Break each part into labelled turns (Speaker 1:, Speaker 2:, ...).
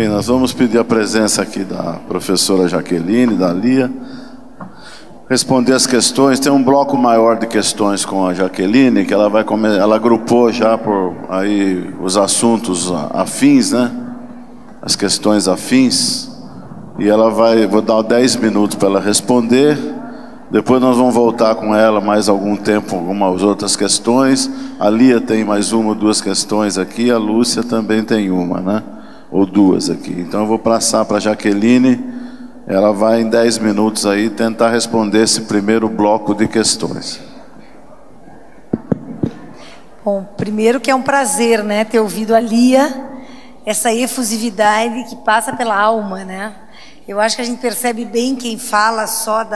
Speaker 1: Bem, nós vamos pedir a presença aqui da professora Jaqueline, da Lia, responder as questões. Tem um bloco maior de questões com a Jaqueline, que ela agrupou já por aí os assuntos afins, né? As questões afins. E vou dar 10 minutos para ela responder. Depois nós vamos voltar com ela mais algum tempo, algumas outras questões. A Lia tem mais uma ou duas questões aqui, a Lúcia também tem uma, né? Ou duas aqui. Então eu vou passar para a Jaqueline. Ela vai em 10 minutos aí tentar responder esse primeiro bloco de questões.
Speaker 2: Bom, primeiro que é um prazer, né, ter ouvido a Lia, essa efusividade que passa pela alma, né? Eu acho que a gente percebe bem quem fala só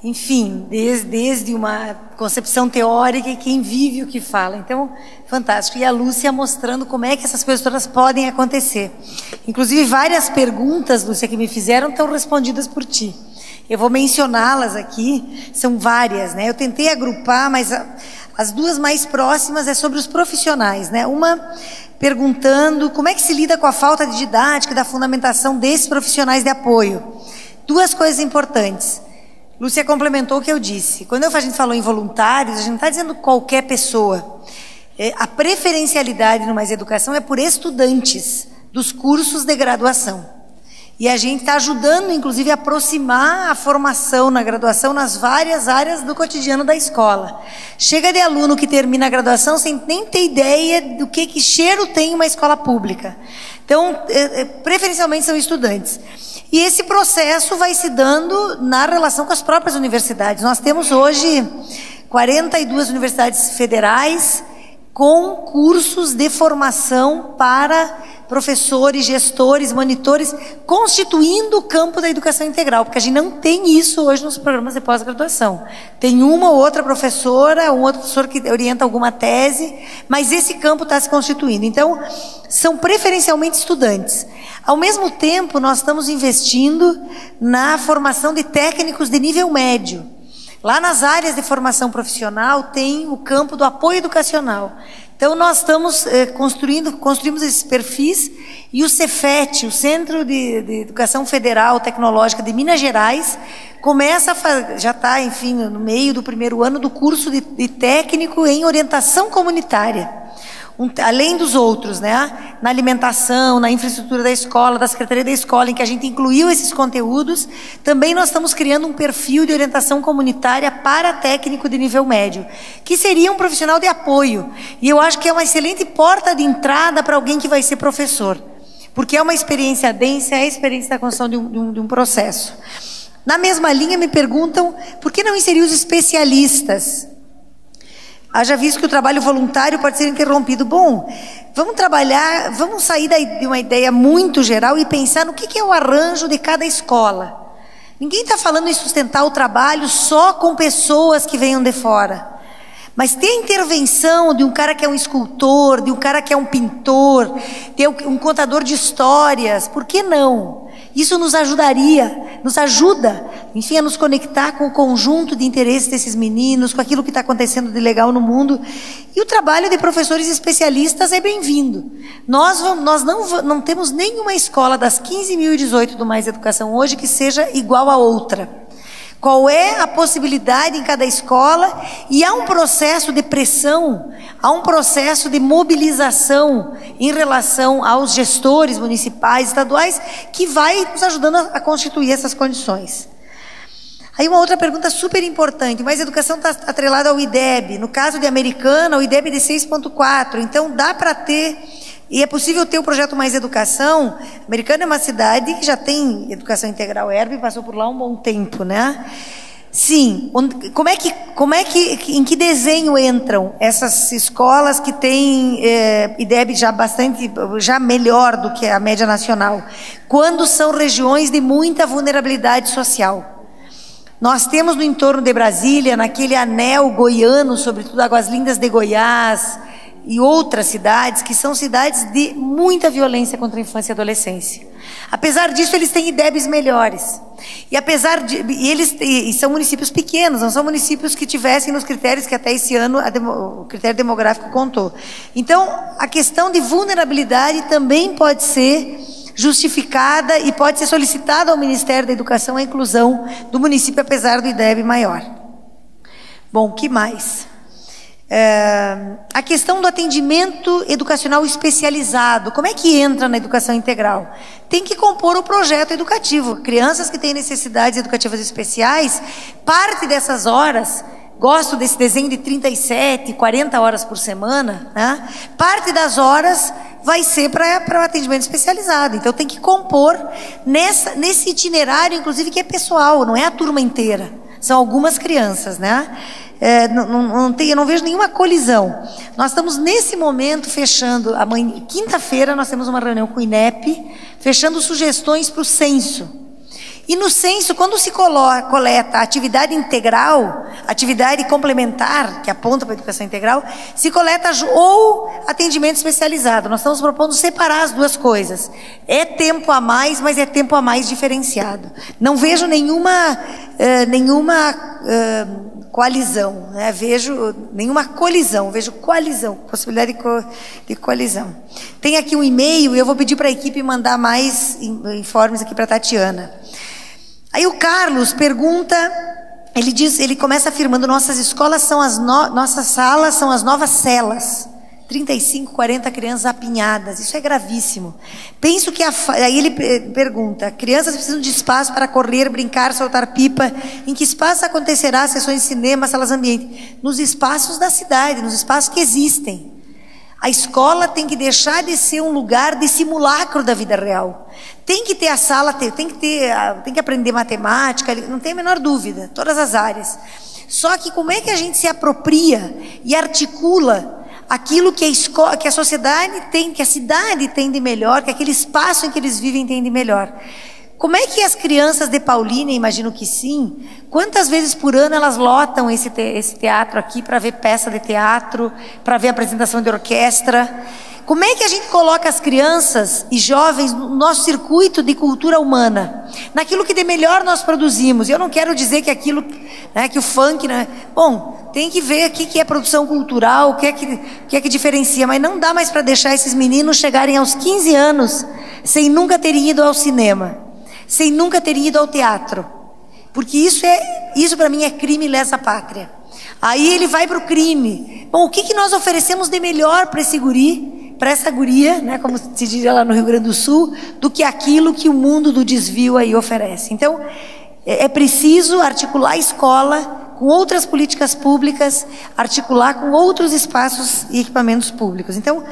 Speaker 2: enfim, desde uma concepção teórica e quem vive o que fala. Então, fantástico. E a Lúcia mostrando como é que essas coisas todas podem acontecer. Inclusive, várias perguntas, Lúcia, que me fizeram estão respondidas por ti. Eu vou mencioná-las aqui, são várias, né? Eu tentei agrupar, mas as duas mais próximas é sobre os profissionais, né? Uma perguntando como é que se lida com a falta de didática e da fundamentação desses profissionais de apoio. Duas coisas importantes. Lúcia complementou o que eu disse. Quando a gente falou em voluntários, a gente não está dizendo qualquer pessoa. A preferencialidade no Mais Educação é por estudantes dos cursos de graduação. E a gente está ajudando, inclusive, a aproximar a formação na graduação nas várias áreas do cotidiano da escola. Chega de aluno que termina a graduação sem nem ter ideia do que cheiro tem uma escola pública. Então, preferencialmente são estudantes. E esse processo vai se dando na relação com as próprias universidades. Nós temos hoje 42 universidades federais com cursos de formação para professores, gestores, monitores, constituindo o campo da educação integral, porque a gente não tem isso hoje nos programas de pós-graduação. Tem uma ou outra professora, um outro professor que orienta alguma tese, mas esse campo está se constituindo. Então, são preferencialmente estudantes. Ao mesmo tempo, nós estamos investindo na formação de técnicos de nível médio. Lá nas áreas de formação profissional tem o campo do apoio educacional. Então nós estamos construímos esses perfis, e o Cefet, o Centro de Educação Federal Tecnológica de Minas Gerais, já está, enfim, no meio do primeiro ano do curso de técnico em orientação comunitária. Além dos outros, né? Na alimentação, na infraestrutura da escola, da Secretaria da Escola, em que a gente incluiu esses conteúdos, também nós estamos criando um perfil de orientação comunitária para técnico de nível médio, que seria um profissional de apoio. E eu acho que é uma excelente porta de entrada para alguém que vai ser professor, porque é uma experiência densa, é a experiência da construção de um processo. Na mesma linha, me perguntam por que não inserir os especialistas? Haja visto que o trabalho voluntário pode ser interrompido. Bom, vamos sair de uma ideia muito geral e pensar no que é o arranjo de cada escola. Ninguém está falando em sustentar o trabalho só com pessoas que venham de fora. Mas ter a intervenção de um cara que é um escultor, de um cara que é um pintor, de um contador de histórias, por que não? Isso nos ajuda, enfim, a nos conectar com o conjunto de interesses desses meninos, com aquilo que está acontecendo de legal no mundo. E o trabalho de professores especialistas é bem-vindo. Nós não temos nenhuma escola das 15.018 do Mais Educação hoje que seja igual a outra. Qual é a possibilidade em cada escola? E há um processo de pressão, há um processo de mobilização em relação aos gestores municipais, estaduais, que vai nos ajudando a constituir essas condições. Aí uma outra pergunta super importante, mas a educação está atrelada ao IDEB. No caso de Americana, o IDEB é de 6,4, então dá para ter... E é possível ter o projeto Mais Educação. Americana é uma cidade que já tem educação integral. Herbe passou por lá um bom tempo, né? Sim. Em que desenho entram essas escolas que têm IDEB já melhor do que a média nacional? Quando são regiões de muita vulnerabilidade social. Nós temos no entorno de Brasília, naquele anel goiano, sobretudo Águas Lindas de Goiás, e outras cidades que são cidades de muita violência contra a infância e adolescência. Apesar disso, eles têm IDEBs melhores. E são municípios pequenos, não são municípios que tivessem nos critérios que até esse ano o critério demográfico contou. Então, a questão de vulnerabilidade também pode ser justificada e pode ser solicitada ao Ministério da Educação a inclusão do município, apesar do IDEB maior. Bom, o que mais? A questão do atendimento educacional especializado, como é que entra na educação integral? Tem que compor o projeto educativo. Crianças que têm necessidades educativas especiais, parte dessas horas, gosto desse desenho de 37, 40 horas por semana, né? Parte das horas vai ser para o atendimento especializado. Então tem que compor nesse itinerário, inclusive, que é pessoal, não é a turma inteira, são algumas crianças, né? Eu não vejo nenhuma colisão. Nós estamos nesse momento fechando, quinta-feira nós temos uma reunião com o INEP, fechando sugestões para o censo. E no censo, quando se coleta a atividade integral, atividade complementar, que aponta para a educação integral, se coleta ou atendimento especializado. Nós estamos propondo separar as duas coisas. É tempo a mais, mas é tempo a mais diferenciado. Não vejo nenhuma coalizão, né? Vejo nenhuma colisão, vejo coalizão, possibilidade de coalizão. Tem aqui um e-mail e eu vou pedir para a equipe mandar mais informes aqui para a Tatiana. Aí o Carlos pergunta, ele começa afirmando: nossas escolas são nossas salas são as novas celas. 35, 40 crianças apinhadas, isso é gravíssimo. Penso que aí ele pergunta: crianças precisam de espaço para correr, brincar, soltar pipa. Em que espaço acontecerá sessões de cinema, salas ambiente? Nos espaços da cidade, nos espaços que existem. A escola tem que deixar de ser um lugar de simulacro da vida real. Tem que ter a sala, tem que aprender matemática, não tem a menor dúvida, todas as áreas. Só que como é que a gente se apropria e articula aquilo que a sociedade tem, que a cidade tem de melhor, que aquele espaço em que eles vivem tem de melhor? Como é que as crianças de Paulínia, imagino que sim, quantas vezes por ano elas lotam esse teatro aqui para ver peça de teatro, para ver apresentação de orquestra? Como é que a gente coloca as crianças e jovens no nosso circuito de cultura humana? Naquilo que de melhor nós produzimos. Eu não quero dizer que aquilo, né, que o funk, né? Bom, tem que ver aqui que é produção cultural, o que é que diferencia, mas não dá mais para deixar esses meninos chegarem aos 15 anos sem nunca terem ido ao cinema, sem nunca terem ido ao teatro, porque isso para mim é crime lesa pátria. Aí ele vai para o crime. Bom, o que nós oferecemos de melhor para esse guri, para essa guria, né, como se diz lá no Rio Grande do Sul, do que aquilo que o mundo do desvio aí oferece? Então, é preciso articular a escola com outras políticas públicas, articular com outros espaços e equipamentos públicos. Então,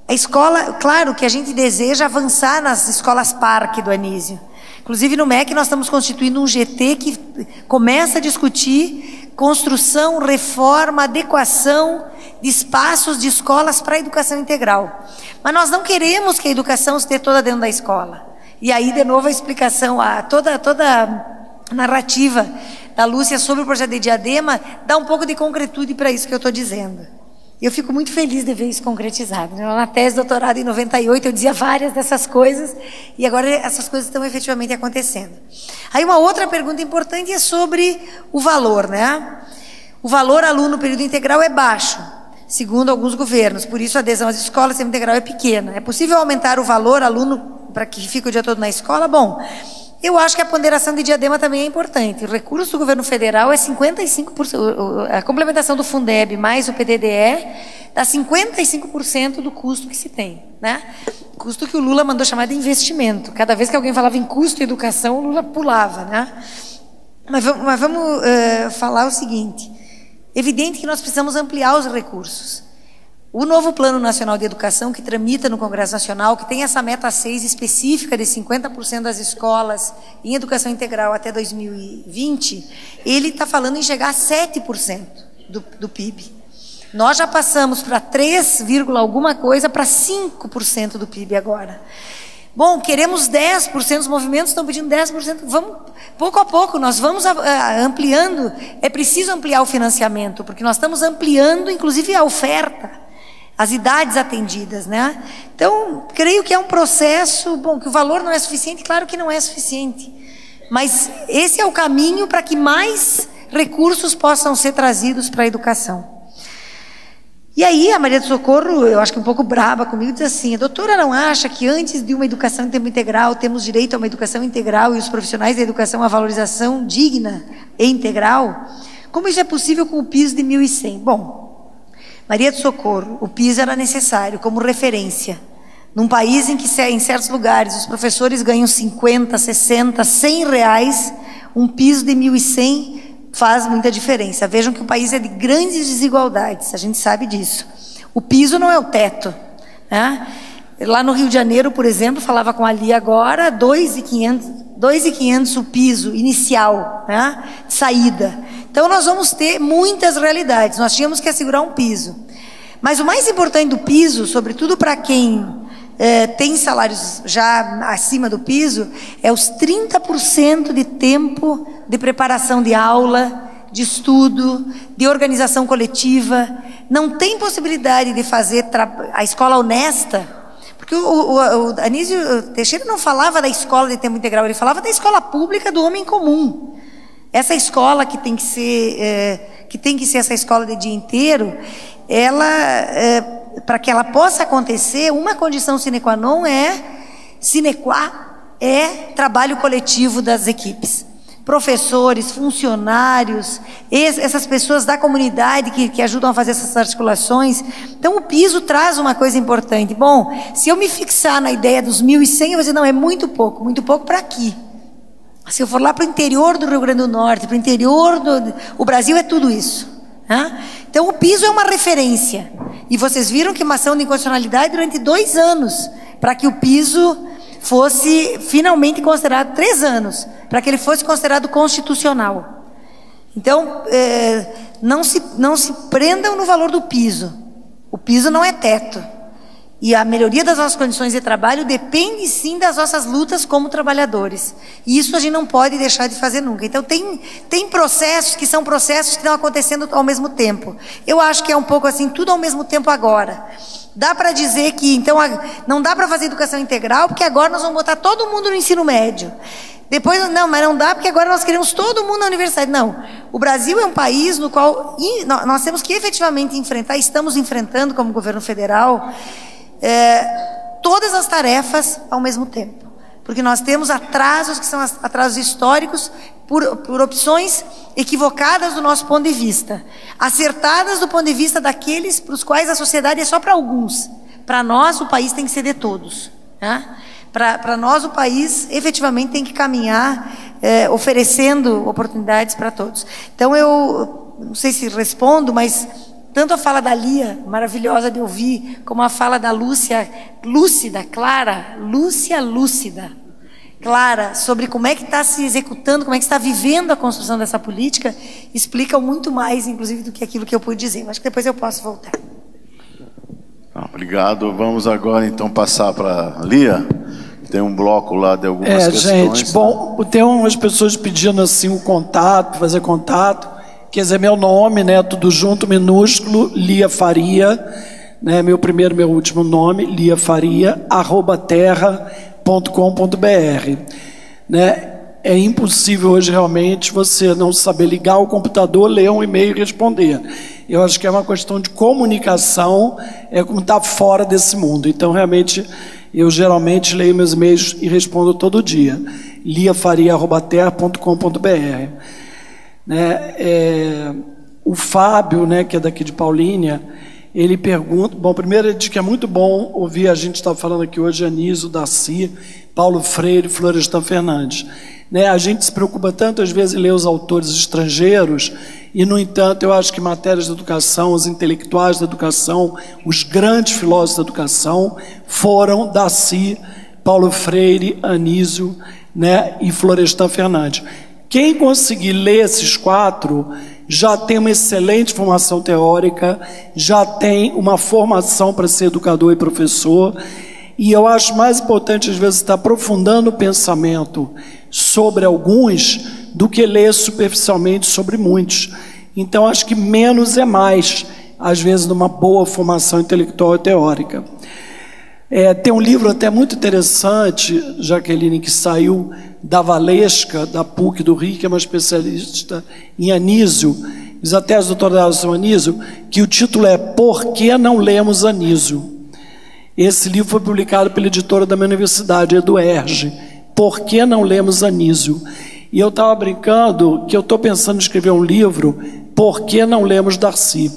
Speaker 2: a escola, claro que a gente deseja avançar nas escolas parque do Anísio. Inclusive no MEC nós estamos constituindo um GT que começa a discutir construção, reforma, adequação de espaços de escolas para a educação integral. Mas nós não queremos que a educação esteja toda dentro da escola. E aí, de novo, a explicação, toda a narrativa da Lúcia sobre o projeto de Diadema dá um pouco de concretude para isso que eu estou dizendo. E eu fico muito feliz de ver isso concretizado. Na tese de doutorado em 98 eu dizia várias dessas coisas e agora essas coisas estão efetivamente acontecendo. Aí uma outra pergunta importante é sobre o valor, né? O valor aluno no período integral é baixo, segundo alguns governos, por isso a adesão às escolas semi-integral é pequena. É possível aumentar o valor aluno para que fique o dia todo na escola? Bom, eu acho que a ponderação de Diadema também é importante. O recurso do governo federal é 55%, a complementação do Fundeb mais o PDDE dá 55% do custo que se tem, né? Custo que o Lula mandou chamar de investimento. Cada vez que alguém falava em custo e educação, o Lula pulava, né? Mas vamos falar o seguinte: evidente que nós precisamos ampliar os recursos. O novo Plano Nacional de Educação, que tramita no Congresso Nacional, que tem essa meta 6 específica de 50% das escolas em educação integral até 2020, ele está falando em chegar a 7% do PIB. Nós já passamos para 3, alguma coisa para 5% do PIB agora. Bom, queremos 10%, os movimentos estão pedindo 10%, vamos, pouco a pouco, nós vamos ampliando, é preciso ampliar o financiamento, porque nós estamos ampliando, inclusive, a oferta, as idades atendidas, né? Então, creio que é um processo, bom, que o valor não é suficiente, claro que não é suficiente, mas esse é o caminho para que mais recursos possam ser trazidos para a educação. E aí a Maria do Socorro, eu acho que um pouco braba comigo, diz assim: a doutora não acha que antes de uma educação em tempo integral temos direito a uma educação integral e os profissionais da educação a valorização digna e integral? Como isso é possível com o piso de 1.100? Bom, Maria do Socorro, o piso era necessário como referência. Num país em que em certos lugares os professores ganham 50, 60, 100 reais, um piso de 1.100 faz muita diferença. Vejam que o país é de grandes desigualdades, a gente sabe disso. O piso não é o teto, né? Lá no Rio de Janeiro, por exemplo, falava com a Lia agora, 2.500 o piso inicial, né? Saída. Então nós vamos ter muitas realidades, nós tínhamos que assegurar um piso. Mas o mais importante do piso, sobretudo para quem tem salários já acima do piso, é os 30% de tempo de preparação de aula, de estudo, de organização coletiva. Não tem possibilidade de fazer a escola honesta, porque o Anísio Teixeira não falava da escola de tempo integral, ele falava da escola pública do homem comum. Essa escola que tem que ser essa escola de dia inteiro, ela para que ela possa acontecer, uma condição sine qua non é trabalho coletivo das equipes. Professores, funcionários, essas pessoas da comunidade que ajudam a fazer essas articulações. Então o piso traz uma coisa importante. Bom, se eu me fixar na ideia dos 1.100, eu vou dizer, não, é muito pouco para aqui. Se eu for lá para o interior do Rio Grande do Norte, para o interior o Brasil é tudo isso. Então o piso é uma referência, e vocês viram que uma ação de inconstitucionalidade durante 2 anos, para que o piso fosse finalmente considerado, 3 anos, para que ele fosse considerado constitucional. Então não se prendam no valor do piso. O piso não é teto, e a melhoria das nossas condições de trabalho depende sim das nossas lutas como trabalhadores. E isso a gente não pode deixar de fazer nunca. Então tem processos que são processos que estão acontecendo ao mesmo tempo. Eu acho que é um pouco assim, tudo ao mesmo tempo agora. Dá para dizer que então não dá para fazer educação integral, porque agora nós vamos botar todo mundo no ensino médio. Depois, não, mas não dá porque agora nós queremos todo mundo na universidade. Não, o Brasil é um país no qual nós temos que efetivamente enfrentar, estamos enfrentando como governo federal, todas as tarefas ao mesmo tempo, porque nós temos atrasos que são atrasos históricos por opções equivocadas do nosso ponto de vista, acertadas do ponto de vista daqueles para os quais a sociedade é só para alguns. Para nós o país tem que ser de todos, né? Para nós o país efetivamente tem que caminhar oferecendo oportunidades para todos. Então eu não sei se respondo, mas tanto a fala da Lia, maravilhosa de ouvir, como a fala da Lúcia, Clara, sobre como é que está se executando, como é que está vivendo a construção dessa política, explicam muito mais, inclusive, do que aquilo que eu pude dizer. Acho que depois eu posso voltar.
Speaker 1: Obrigado. Vamos agora, então, passar para a Lia. Tem um bloco lá de algumas questões.
Speaker 3: Gente, bom, tem umas pessoas pedindo assim o contato, fazer contato. Quer dizer, meu nome, né, tudo junto, minúsculo, Lia Faria, né, meu primeiro e meu último nome, Lia Faria, @terra.com.br, né? É impossível hoje realmente você não saber ligar o computador, ler um e-mail e responder. Eu acho que é uma questão de comunicação, é como estar fora desse mundo. Então, realmente, eu geralmente leio meus e-mails e respondo todo dia. liafaria@terra.com.br. Né? O Fábio, né, que é daqui de Paulínia, ele pergunta, bom, primeiro ele diz que é muito bom ouvir, a gente está falando aqui hoje, Anísio, Darcy, Paulo Freire, Florestan Fernandes, né? A gente se preocupa tanto às vezes em ler os autores estrangeiros e, no entanto, eu acho que matérias de educação, os intelectuais da educação, os grandes filósofos da educação foram Darcy, Paulo Freire, Anísio, né, e Florestan Fernandes. Quem conseguir ler esses 4 já tem uma excelente formação teórica, já tem uma formação para ser educador e professor, e eu acho mais importante às vezes estar aprofundando o pensamento sobre alguns do que ler superficialmente sobre muitos. Então acho que menos é mais, às vezes, numa boa formação intelectual e teórica. Tem um livro até muito interessante, Jaqueline, que saiu da Valesca, da PUC do Rio, que é uma especialista em Anísio, fiz a tese de doutorado sobre Anísio, que o título é Por que não lemos Anísio? Esse livro foi publicado pela editora da minha universidade, Eduerge. Por que não lemos Anísio? E eu estava brincando que eu estou pensando em escrever um livro, Por que não lemos Darcy?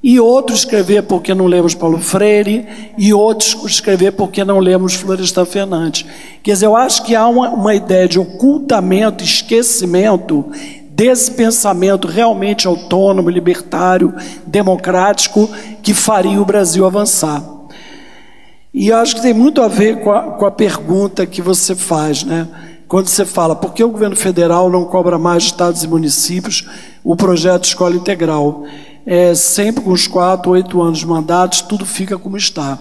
Speaker 3: E outro escrever Por que não lemos Paulo Freire, e outros escrever Por que não lemos Florestan Fernandes. Quer dizer, eu acho que há uma ideia de ocultamento, esquecimento desse pensamento realmente autônomo, libertário, democrático, que faria o Brasil avançar. E eu acho que tem muito a ver com a pergunta que você faz, né? Quando você fala, por que o governo federal não cobra mais de estados e municípios o projeto de escola integral? Sempre com os 4, 8 anos de mandatos, tudo fica como está.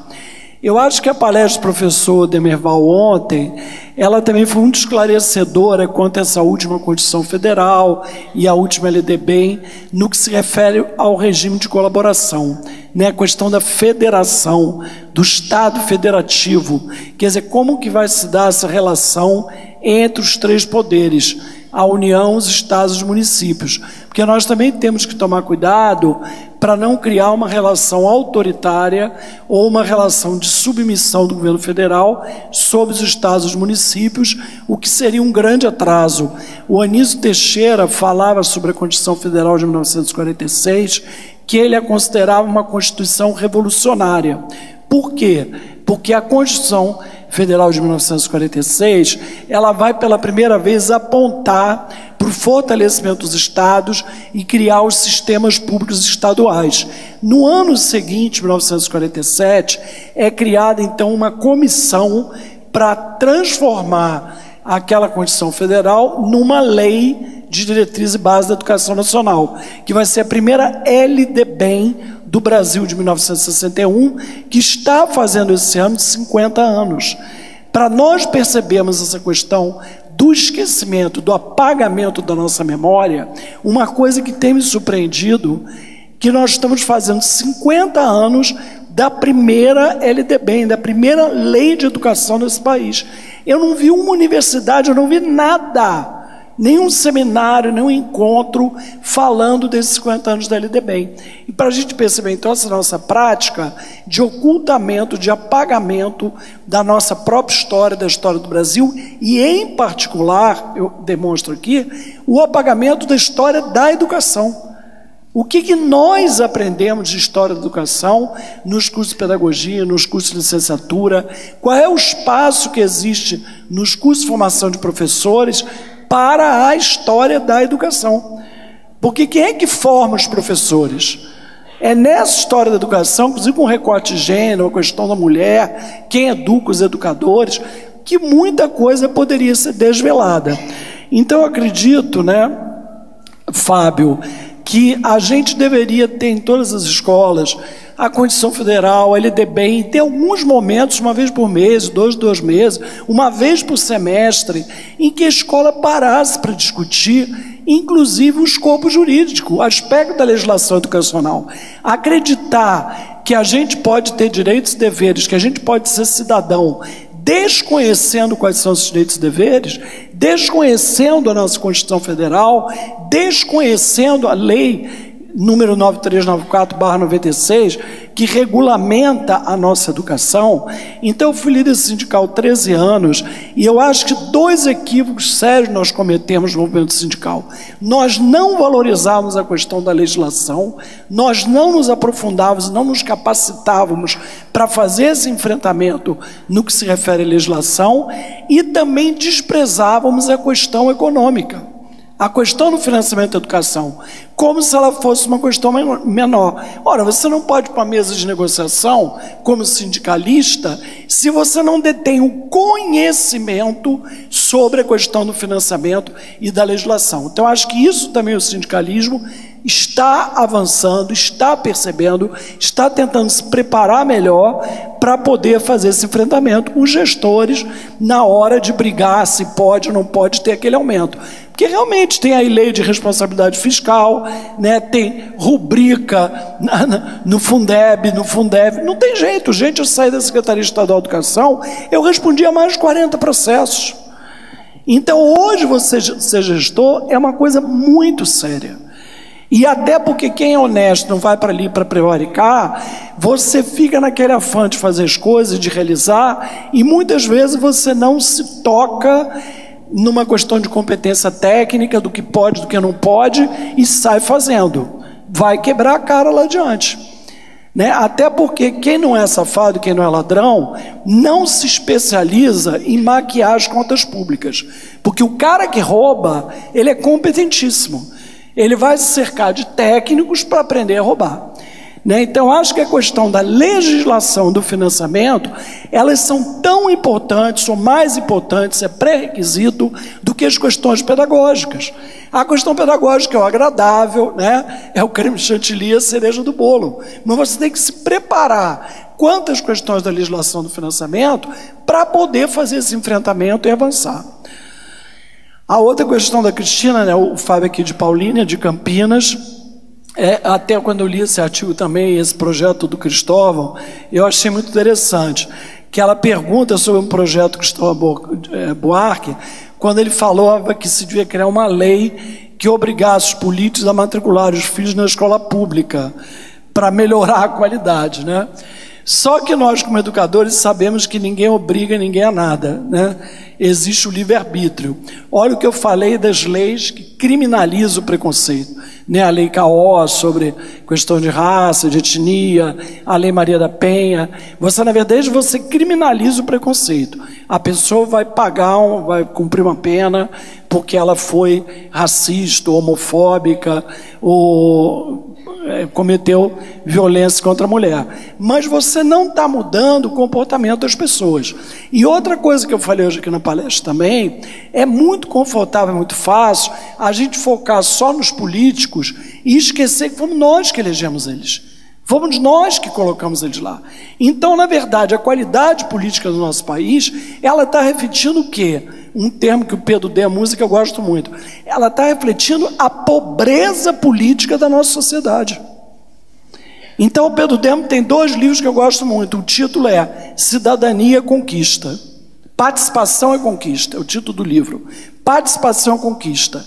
Speaker 3: Eu acho que a palestra do professor Demerval ontem, ela também foi muito esclarecedora quanto a essa última Constituição Federal e a última LDB, no que se refere ao regime de colaboração, né? A questão da federação, do Estado federativo. Quer dizer, como que vai se dar essa relação entre os 3 poderes, a União, os estados e os municípios? Porque nós também temos que tomar cuidado para não criar uma relação autoritária ou uma relação de submissão do governo federal sobre os estados e os municípios, o que seria um grande atraso. O Anísio Teixeira falava sobre a Constituição Federal de 1946, que ele a considerava uma Constituição revolucionária. Por quê? Porque a Constituição Federal de 1946, ela vai pela primeira vez apontar para o fortalecimento dos estados e criar os sistemas públicos estaduais. No ano seguinte, 1947, é criada então uma comissão para transformar aquela Constituição Federal numa lei de diretriz e base da educação nacional, que vai ser a primeira LDB do Brasil de 1961, que está fazendo esse ano de 50 anos. Para nós percebermos essa questão do esquecimento, do apagamento da nossa memória, uma coisa que tem me surpreendido, que nós estamos fazendo 50 anos da primeira LDB, da primeira lei de educação nesse país. Eu não vi uma universidade, eu não vi nada, nenhum seminário, nenhum encontro falando desses 50 anos da LDB. E para a gente perceber, então, essa nossa prática de ocultamento, de apagamento da nossa própria história, da história do Brasil, e, em particular, eu demonstro aqui, o apagamento da história da educação. O que nós aprendemos de história da educação nos cursos de pedagogia, nos cursos de licenciatura? Qual é o espaço que existe nos cursos de formação de professores para a história da educação? Porque quem é que forma os professores? É nessa história da educação, inclusive com o recorte de gênero, a questão da mulher, quem educa os educadores, que muita coisa poderia ser desvelada. Então, eu acredito, né, Fábio, que a gente deveria ter em todas as escolas a Constituição Federal, a LDB, e ter alguns momentos, uma vez por mês, dois meses, uma vez por semestre, em que a escola parasse para discutir, inclusive o escopo jurídico, o aspecto da legislação educacional. Acreditar que a gente pode ter direitos e deveres, que a gente pode ser cidadão, desconhecendo quais são os direitos e deveres, desconhecendo a nossa Constituição Federal, desconhecendo a lei número 9394/96, que regulamenta a nossa educação. Então, eu fui líder sindical há 13 anos, e eu acho que 2 equívocos sérios nós cometemos no movimento sindical. Nós não valorizávamos a questão da legislação, nós não nos aprofundávamos, não nos capacitávamos para fazer esse enfrentamento no que se refere à legislação, e também desprezávamos a questão econômica. A questão do financiamento da educação, como se ela fosse uma questão menor. Ora, você não pode ir para a mesa de negociação, como sindicalista, se você não detém o conhecimento sobre a questão do financiamento e da legislação. Então, acho que isso também o sindicalismo está avançando, está percebendo, está tentando se preparar melhor para poder fazer esse enfrentamento com os gestores na hora de brigar se pode ou não pode ter aquele aumento. Porque realmente tem aí lei de responsabilidade fiscal, né, tem rubrica no Fundeb, no Fundev. Não tem jeito, gente, eu saí da Secretaria Estadual de Educação, eu respondi a mais de 40 processos. Então, hoje você ser gestor é uma coisa muito séria. E até porque quem é honesto não vai para ali para prevaricar, você fica naquele afã de fazer as coisas, de realizar, e muitas vezes você não se toca numa questão de competência técnica, do que pode, do que não pode, e sai fazendo. Vai quebrar a cara lá adiante. Né? Até porque quem não é safado, quem não é ladrão, não se especializa em maquiar as contas públicas. Porque o cara que rouba, ele é competentíssimo. Ele vai se cercar de técnicos para aprender a roubar. Né? Então, acho que a questão da legislação do financiamento, elas são tão importantes, ou mais importantes, é pré-requisito, do que as questões pedagógicas. A questão pedagógica é o agradável, né? É o creme chantilly, a cereja do bolo. Mas você tem que se preparar quanto às questões da legislação do financiamento para poder fazer esse enfrentamento e avançar. A outra questão da Cristina, né, o Fábio aqui de Paulínia, de Campinas, até quando eu li esse artigo também, esse projeto do Cristóvão, eu achei muito interessante, que ela pergunta sobre um projeto do Cristóvão Buarque, quando ele falava que se devia criar uma lei que obrigasse os políticos a matricular os filhos na escola pública, para melhorar a qualidade, né? Só que nós, como educadores, sabemos que ninguém obriga ninguém a nada, né? Existe o livre-arbítrio. Olha o que eu falei das leis que criminalizam o preconceito, né? A lei CAO sobre questão de raça, de etnia, a lei Maria da Penha. Na verdade, você criminaliza o preconceito. A pessoa vai pagar, vai cumprir uma pena porque ela foi racista, homofóbica, ou cometeu violência contra a mulher. Mas você não está mudando o comportamento das pessoas. E outra coisa que eu falei hoje aqui na palestra também, é muito confortável, muito fácil a gente focar só nos políticos e esquecer que fomos nós que elegemos eles. Fomos nós que colocamos eles lá. Então, na verdade, a qualidade política do nosso país, ela está refletindo o quê? Um termo que o Pedro Demos usa que eu gosto muito. Ela está refletindo a pobreza política da nossa sociedade. Então, o Pedro Demos tem 2 livros que eu gosto muito. O título é Cidadania e Conquista. Participação e Conquista, é o título do livro. Participação e Conquista.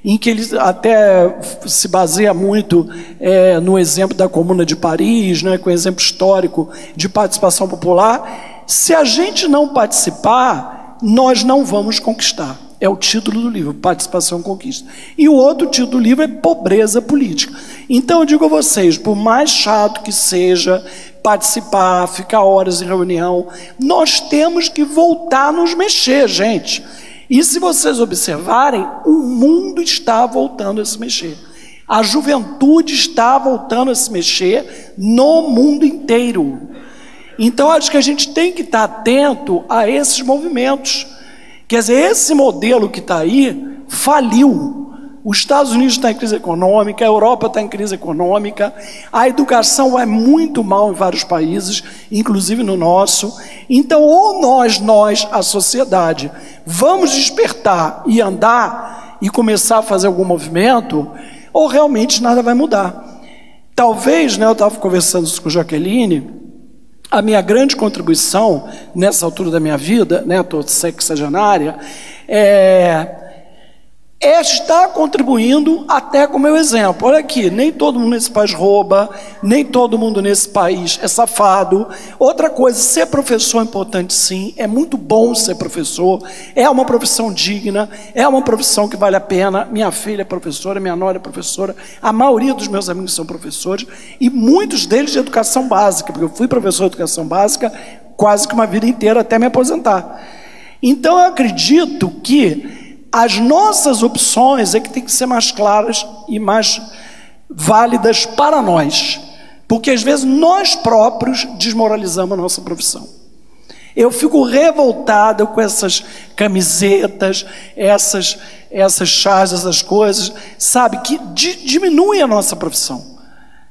Speaker 3: Em que ele até se baseia muito no exemplo da Comuna de Paris, né, com o exemplo histórico de participação popular. Se a gente não participar, nós não vamos conquistar. É o título do livro, Participação e Conquista. E o outro título do livro é Pobreza Política. Então eu digo a vocês, por mais chato que seja participar, ficar horas em reunião, nós temos que voltar a nos mexer, gente. E se vocês observarem, o mundo está voltando a se mexer. A juventude está voltando a se mexer no mundo inteiro. Então, acho que a gente tem que estar atento a esses movimentos. Quer dizer, esse modelo que está aí faliu. Os Estados Unidos estão em crise econômica, a Europa está em crise econômica, a educação vai muito mal em vários países, inclusive no nosso. Então, ou nós, a sociedade, vamos despertar e andar e começar a fazer algum movimento, ou realmente nada vai mudar. Talvez, né, eu estava conversando isso com a Jaqueline, a minha grande contribuição nessa altura da minha vida, né, estou sexagenária, está contribuindo até com o meu exemplo. Olha aqui, nem todo mundo nesse país rouba, nem todo mundo nesse país é safado. Outra coisa, ser professor é importante sim, é muito bom ser professor, é uma profissão digna, é uma profissão que vale a pena. Minha filha é professora, minha nora é professora, a maioria dos meus amigos são professores, e muitos deles de educação básica, porque eu fui professor de educação básica quase que uma vida inteira até me aposentar. Então eu acredito que as nossas opções é que tem que ser mais claras e mais válidas para nós. Porque às vezes nós próprios desmoralizamos a nossa profissão. Eu fico revoltado com essas camisetas, essas charges, essas coisas, sabe, que diminuem a nossa profissão.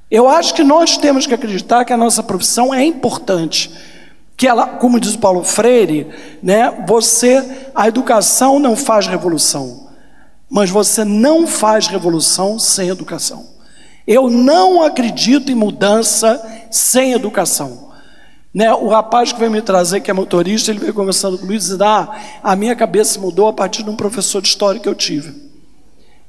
Speaker 3: Eu acho que nós temos que acreditar que a nossa profissão é importante. Que ela, como diz o Paulo Freire, né, a educação não faz revolução, mas você não faz revolução sem educação. Eu não acredito em mudança sem educação. Né, o rapaz que veio me trazer, que é motorista, ele veio conversando comigo e dizendo, a minha cabeça mudou a partir de um professor de história que eu tive.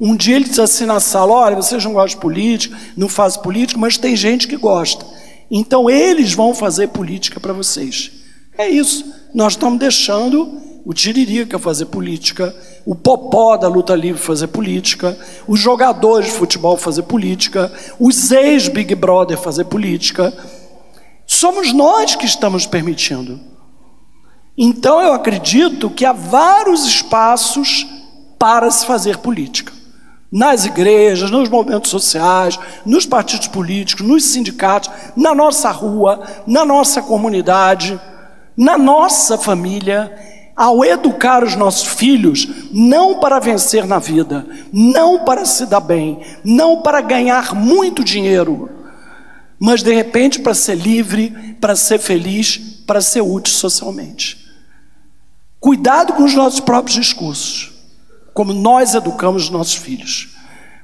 Speaker 3: Um dia ele diz assim na sala: olha, vocês não gostam de política, não fazem política, mas tem gente que gosta. Então eles vão fazer política para vocês. É isso. Nós estamos deixando o Tiririca fazer política, o Popó da luta livre fazer política, os jogadores de futebol fazer política, os ex-Big Brother fazer política. Somos nós que estamos permitindo. Então eu acredito que há vários espaços para se fazer política. Nas igrejas, nos movimentos sociais, nos partidos políticos, nos sindicatos, na nossa rua, na nossa comunidade, na nossa família, ao educar os nossos filhos, não para vencer na vida, não para se dar bem, não para ganhar muito dinheiro, mas de repente para ser livre, para ser feliz, para ser útil socialmente. Cuidado com os nossos próprios discursos, como nós educamos os nossos filhos.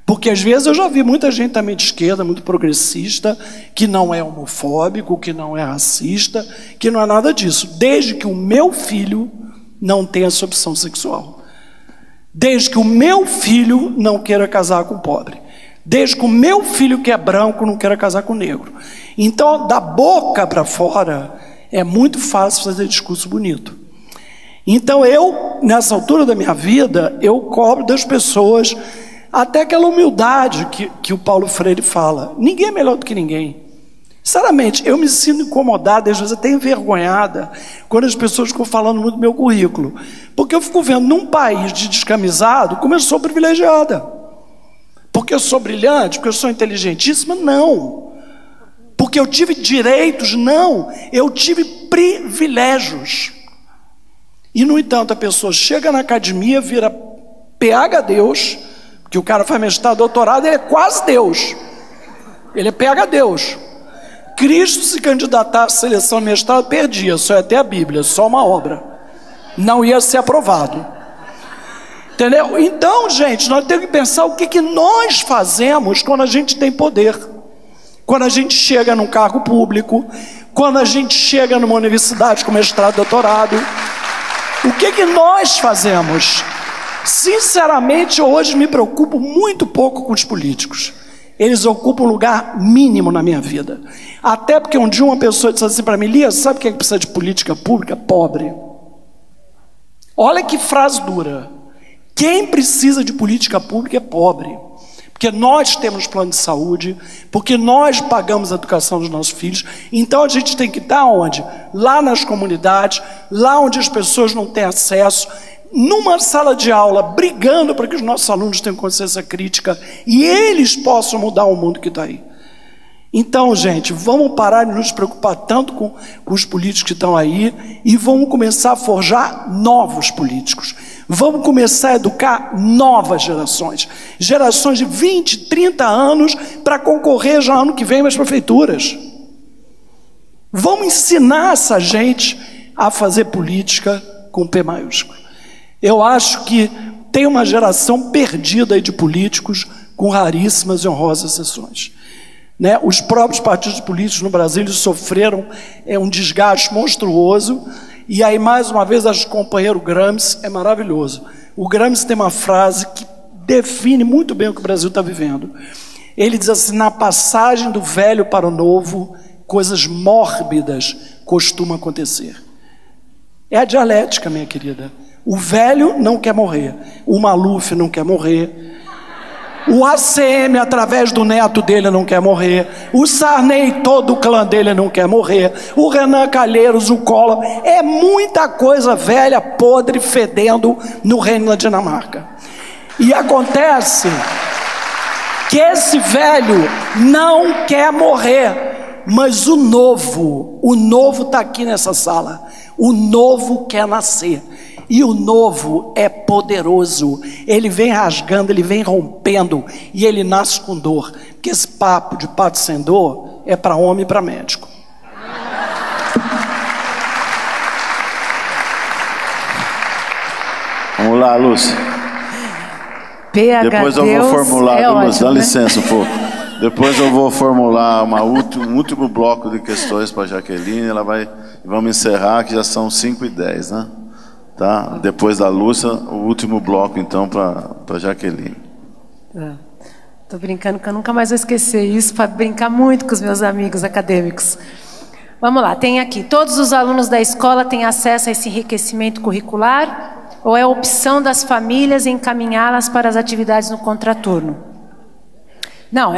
Speaker 3: Porque às vezes eu já vi muita gente também de esquerda, muito progressista, que não é homofóbico, que não é racista, que não é nada disso, desde que o meu filho não tenha essa opção sexual, desde que o meu filho não queira casar com pobre, desde que o meu filho que é branco não queira casar com negro. Então, da boca para fora, é muito fácil fazer discurso bonito. Então eu, nessa altura da minha vida, eu cobro das pessoas até aquela humildade que o Paulo Freire fala. Ninguém é melhor do que ninguém. Sinceramente, eu me sinto incomodada, às vezes até envergonhada, quando as pessoas ficam falando muito do meu currículo. Porque eu fico vendo, num país de descamisado, como eu sou privilegiada. Porque eu sou brilhante, porque eu sou inteligentíssima? Não. Porque eu tive direitos? Não. Eu tive privilégios. E, no entanto, a pessoa chega na academia, vira PhDeus, que o cara faz mestrado, doutorado, ele é quase Deus. Ele é PhDeus. Cristo se candidatar à seleção de mestrado, perdia, só ia ter a Bíblia, só uma obra. Não ia ser aprovado. Entendeu? Então, gente, nós temos que pensar o que nós fazemos quando a gente tem poder. Quando a gente chega num cargo público, quando a gente chega numa universidade com mestrado, doutorado. O que nós fazemos? Sinceramente, hoje me preocupo muito pouco com os políticos. Eles ocupam um lugar mínimo na minha vida. Até porque um dia uma pessoa disse assim para mim: Lia, sabe o que precisa de política pública? Pobre. Olha que frase dura. Quem precisa de política pública é pobre. Porque nós temos plano de saúde, porque nós pagamos a educação dos nossos filhos. Então a gente tem que estar onde? Lá nas comunidades, lá onde as pessoas não têm acesso, numa sala de aula, brigando para que os nossos alunos tenham consciência crítica e eles possam mudar o mundo que está aí. Então, gente, vamos parar de nos preocupar tanto com os políticos que estão aí e vamos começar a forjar novos políticos. Vamos começar a educar novas gerações. Gerações de 20, 30 anos para concorrer já ano que vem às prefeituras. Vamos ensinar essa gente a fazer política com P maiúsculo. Eu acho que tem uma geração perdida aí de políticos com raríssimas e honrosas exceções. Né? Os próprios partidos políticos no Brasil eles sofreram um desgaste monstruoso. E aí, mais uma vez, acho que o companheiro Gramsci é maravilhoso. O Gramsci tem uma frase que define muito bem o que o Brasil está vivendo. Ele diz assim: na passagem do velho para o novo, coisas mórbidas costumam acontecer. É a dialética, minha querida. O velho não quer morrer, o Maluf não quer morrer, o ACM, através do neto dele, não quer morrer, o Sarney, todo o clã dele não quer morrer, o Renan Calheiros, o Collor, é muita coisa velha, podre, fedendo no reino da Dinamarca. E acontece que esse velho não quer morrer, mas o novo está aqui nessa sala, o novo quer nascer. E o novo é poderoso, ele vem rasgando, ele vem rompendo, e ele nasce com dor. Porque esse papo de pato sem dor é para homem e para médico.
Speaker 1: Vamos lá, Lúcia.
Speaker 2: Depois
Speaker 1: eu vou formular, Lúcia, dá licença, pô. Depois eu vou formular um último bloco de questões para a Jaqueline, vamos encerrar, que já são 5h10, né? Tá? Depois da Lúcia, o último bloco, então, para a Jaqueline.
Speaker 4: Estou brincando que eu nunca mais vou esquecer isso, para brincar muito com os meus amigos acadêmicos. Vamos lá, tem aqui, todos os alunos da escola têm acesso a esse enriquecimento curricular ou é opção das famílias encaminhá-las para as atividades no contraturno? Não,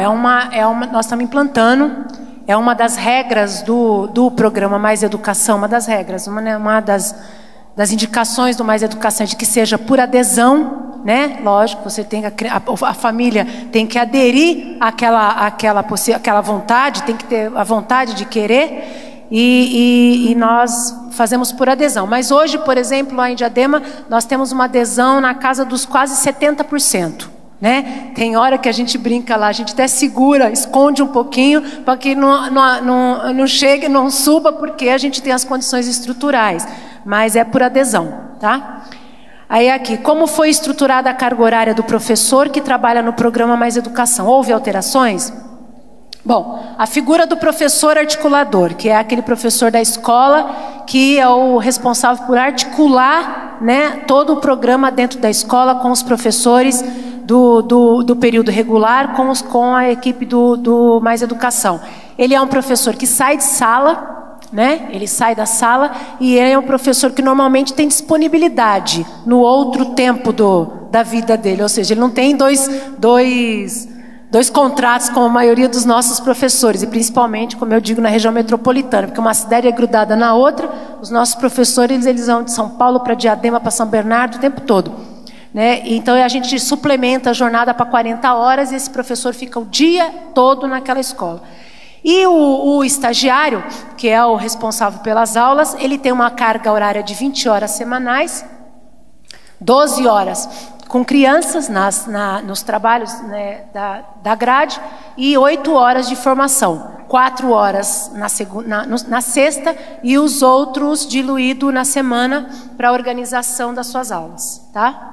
Speaker 4: nós estamos implantando, é uma das regras do programa Mais Educação, uma das regras, uma das indicações do Mais Educação, de que seja por adesão, né? Lógico, você tem a família tem que aderir àquela vontade, tem que ter a vontade de querer, e nós fazemos por adesão. Mas hoje, por exemplo, lá em Diadema, nós temos uma adesão na casa dos quase 70%. Né? Tem hora que a gente brinca lá, a gente até segura, esconde um pouquinho, para que não chegue, não suba, porque a gente tem as condições estruturais. Mas é por adesão, tá? Aí aqui, como foi estruturada a carga horária do professor que trabalha no programa Mais Educação? Houve alterações? Bom, a figura do professor articulador, que é aquele professor da escola que é o responsável por articular, né, todo o programa dentro da escola com os professores do período regular, com a equipe do Mais Educação. Ele é um professor que sai de sala, né? Ele sai da sala e ele é um professor que normalmente tem disponibilidade no outro tempo da vida dele, ou seja, ele não tem dois contratos como a maioria dos nossos professores, e principalmente, como eu digo, na região metropolitana, porque uma cidade é grudada na outra, os nossos professores eles vão de São Paulo para Diadema, para São Bernardo o tempo todo. Né? Então a gente suplementa a jornada para 40 horas e esse professor fica o dia todo naquela escola. E o estagiário, que é o responsável pelas aulas, ele tem uma carga horária de 20 horas semanais, 12 horas com crianças nos trabalhos, né, da grade, e 8 horas de formação. 4 horas na sexta e os outros diluído na semana para a organização das suas aulas, tá?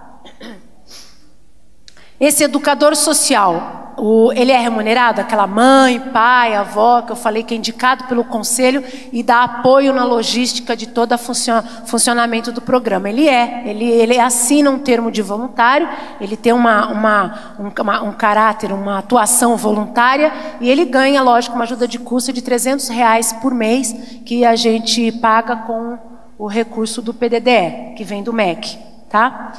Speaker 4: Esse educador social, ele é remunerado? Aquela mãe, pai, avó, que eu falei que é indicado pelo conselho e dá apoio na logística de todo o funcionamento do programa. Ele assina um termo de voluntário, ele tem um caráter, uma atuação voluntária, e ele ganha, lógico, uma ajuda de custo de R$300 por mês, que a gente paga com o recurso do PDDE, que vem do MEC, tá?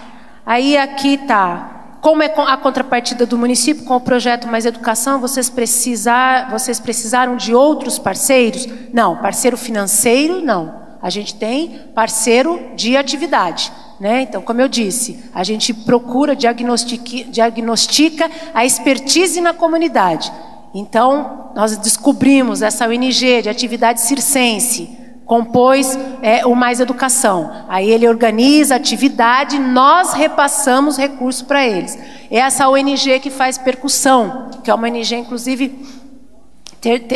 Speaker 4: Aí aqui tá, como é a contrapartida do município com o projeto Mais Educação, vocês precisaram de outros parceiros? Não, parceiro financeiro não, a gente tem parceiro de atividade, né? Então, como eu disse, a gente procura, diagnostica a expertise na comunidade. Então, nós descobrimos essa ONG de atividade circense, compôs o Mais Educação. Aí ele organiza a atividade, nós repassamos recursos para eles. É essa ONG que faz Percussão, que é uma ONG, inclusive,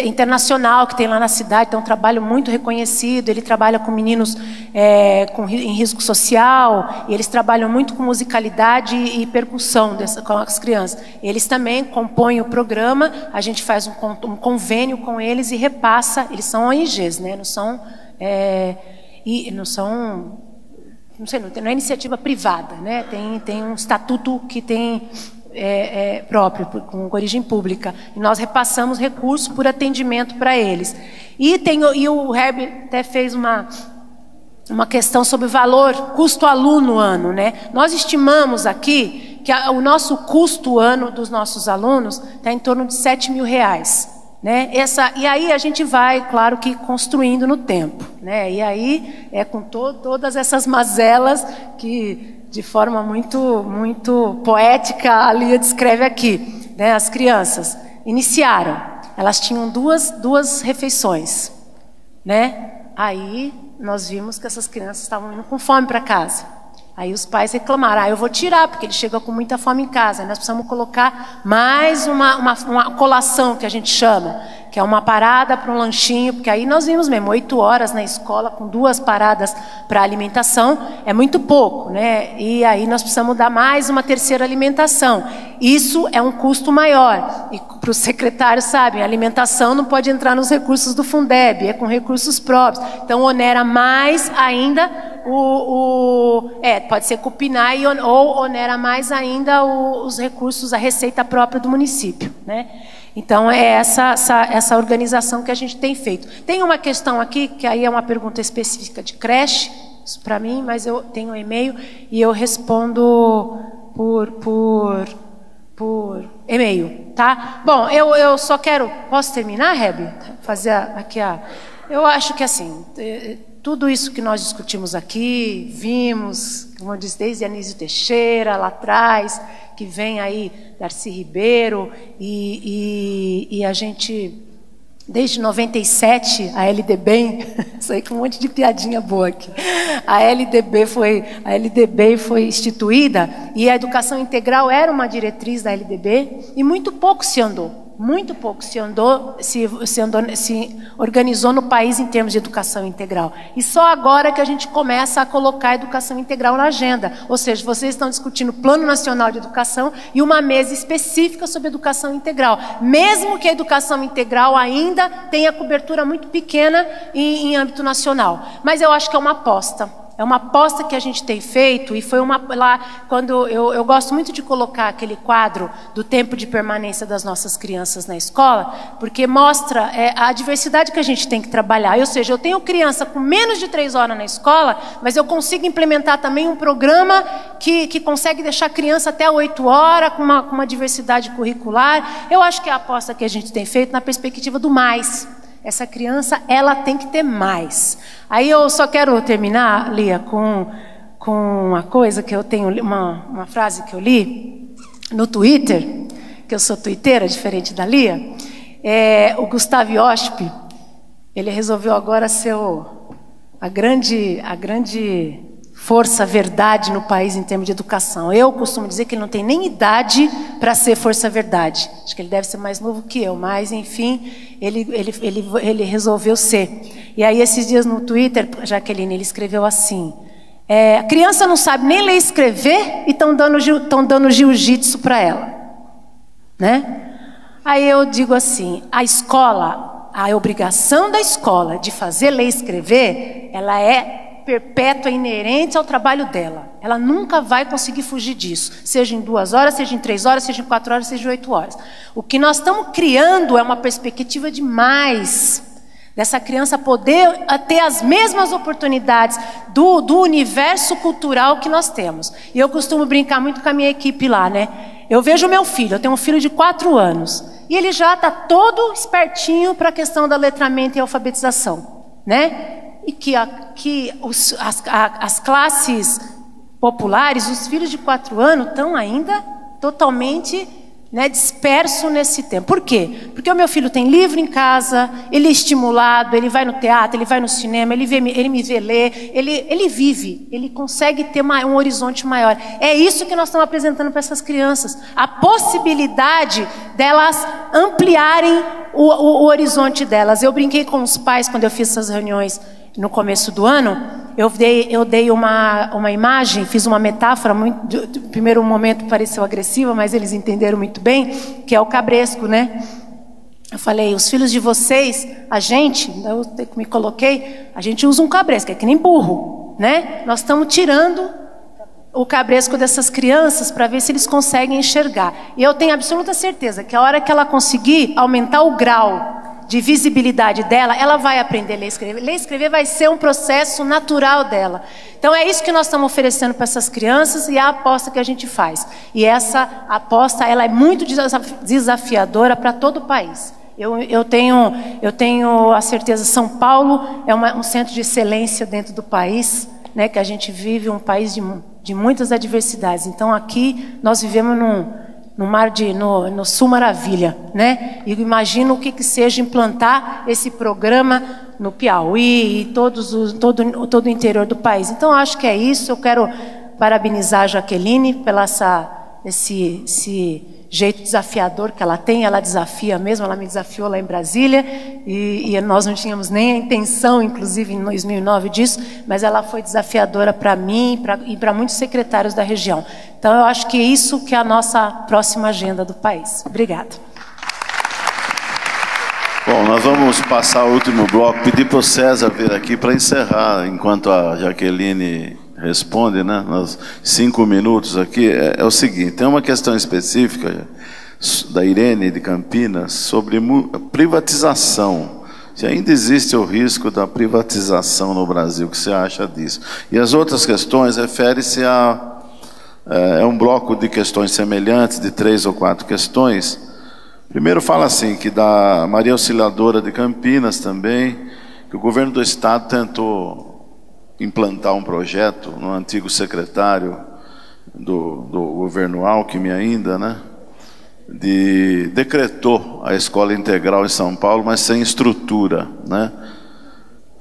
Speaker 4: internacional, que tem lá na cidade, tem um trabalho muito reconhecido. Ele trabalha com meninos em risco social, e eles trabalham muito com musicalidade e percussão com as crianças. Eles também compõem o programa, a gente faz um convênio com eles e repassa. Eles são ONGs, né? Não é iniciativa privada, né? Tem um estatuto que tem próprio, com origem pública, e nós repassamos recursos por atendimento para eles. E o Herbert até fez uma questão sobre o valor, custo aluno ano, né? Nós estimamos aqui que o nosso custo ano dos nossos alunos está em torno de R$7 mil. Né? E aí a gente vai, claro que construindo no tempo, né? E aí com todas essas mazelas que de forma muito poética a Lia descreve aqui, né? As crianças iniciaram, elas tinham duas refeições, né? Aí nós vimos que essas crianças estavam indo com fome para casa. Aí os pais reclamaram, eu vou tirar, porque ele chega com muita fome em casa. Nós precisamos colocar mais uma colação, que a gente chama, que é uma parada para um lanchinho, porque aí nós vimos mesmo, 8 horas na escola, com 2 paradas para alimentação, é muito pouco, né? E aí nós precisamos dar mais uma terceira alimentação. Isso é um custo maior. E para os secretários, sabem, a alimentação não pode entrar nos recursos do Fundeb, é com recursos próprios. Então onera mais ainda pode ser cupinar ou onera mais ainda os recursos, a receita própria do município, né? Então, é essa organização que a gente tem feito. Tem uma questão aqui, que aí é uma pergunta específica de creche, para mim, mas eu tenho um e-mail e eu respondo por e-mail, tá? Bom, eu só quero... Posso terminar, Hebe? Fazer aqui a... Eu acho que, assim, tudo isso que nós discutimos aqui, vimos, como eu disse, desde Anísio Teixeira, lá atrás, que vem aí Darcy Ribeiro, e a gente... Desde 97, a LDB, saí com um monte de piadinha boa aqui. A LDB foi instituída e a educação integral era uma diretriz da LDB e muito pouco se andou. Muito pouco se organizou no país em termos de educação integral. E só agora que a gente começa a colocar a educação integral na agenda. Ou seja, vocês estão discutindo o Plano Nacional de Educação e uma mesa específica sobre educação integral. Mesmo que a educação integral ainda tenha cobertura muito pequena em âmbito nacional. Mas eu acho que é uma aposta. É uma aposta que a gente tem feito e foi quando eu gosto muito de colocar aquele quadro do tempo de permanência das nossas crianças na escola, porque mostra a diversidade que a gente tem que trabalhar. Ou seja, eu tenho criança com menos de 3 horas na escola, mas eu consigo implementar também um programa que consegue deixar a criança até 8 horas, com uma diversidade curricular. Eu acho que é a aposta que a gente tem feito na perspectiva do mais. Essa criança, ela tem que ter mais. Aí eu só quero terminar, Lia, com uma coisa que eu tenho, uma frase que eu li no Twitter, que eu sou twitteira, diferente da Lia. O Gustavo Iosp, ele resolveu agora ser a grande força verdade no país em termos de educação. Eu costumo dizer que ele não tem nem idade para ser força verdade. Acho que ele deve ser mais novo que eu, mas enfim, ele resolveu ser. E aí esses dias no Twitter, Jaqueline, ele escreveu assim: a criança não sabe nem ler e escrever e estão dando jiu-jitsu para ela, né? Aí eu digo assim: a escola, a obrigação da escola de fazer ler e escrever, ela é perpétua, inerente ao trabalho dela. Ela nunca vai conseguir fugir disso. Seja em 2 horas, seja em 3 horas, seja em 4 horas, seja em 8 horas. O que nós estamos criando é uma perspectiva de mais. Dessa criança poder ter as mesmas oportunidades do universo cultural que nós temos. E eu costumo brincar muito com a minha equipe lá, né? Eu vejo o meu filho, eu tenho um filho de 4 anos. E ele já está todo espertinho para a questão da letramento e alfabetização, né? E que as classes populares, os filhos de 4 anos, estão ainda totalmente, né, dispersos nesse tempo. Por quê? Porque o meu filho tem livro em casa, ele é estimulado, ele vai no teatro, ele vai no cinema, ele me vê ler, ele vive, ele consegue ter um horizonte maior. É isso que nós estamos apresentando para essas crianças. A possibilidade delas ampliarem o horizonte delas. Eu brinquei com os pais quando eu fiz essas reuniões no começo do ano. Eu dei uma imagem, fiz uma metáfora, no primeiro momento pareceu agressiva, mas eles entenderam muito bem, que é o cabresco, né? Eu falei: os filhos de vocês, eu me coloquei, a gente usa um cabresco, é que nem burro, né? Nós estamos tirando o cabresco dessas crianças para ver se eles conseguem enxergar. E eu tenho absoluta certeza que a hora que ela conseguir aumentar o grau de visibilidade dela, ela vai aprender a ler e escrever. Ler e escrever vai ser um processo natural dela. Então é isso que nós estamos oferecendo para essas crianças e é a aposta que a gente faz. E essa aposta, ela é muito desafiadora para todo o país. Eu tenho a certeza, São Paulo é um centro de excelência dentro do país, né, que a gente vive um país de muitas adversidades. Então aqui nós vivemos no Sul Maravilha, né? E imagino o que seja implantar esse programa no Piauí e todo o interior do país. Então acho que é isso. Eu quero parabenizar a Jaqueline pela esse jeito desafiador que ela tem. Ela desafia mesmo, ela me desafiou lá em Brasília e nós não tínhamos nem a intenção, inclusive em 2009, disso, mas ela foi desafiadora para mim e para muitos secretários da região. Então eu acho que é isso que é a nossa próxima agenda do país. Obrigada.
Speaker 1: Bom, nós vamos passar o último bloco, pedir para o César vir aqui para encerrar, enquanto a Jaqueline responde, né? Nos 5 minutos aqui. É o seguinte, tem uma questão específica da Irene de Campinas sobre privatização. Se ainda existe o risco da privatização no Brasil, o que você acha disso? E as outras questões refere-se a... É um bloco de questões semelhantes, de 3 ou 4 questões. Primeiro fala assim, que da Maria Auxiliadora de Campinas também, que o governo do estado tentou implantar um projeto no antigo secretário do governo Alckmin ainda, né? Decretou a escola integral em São Paulo, mas sem estrutura, né?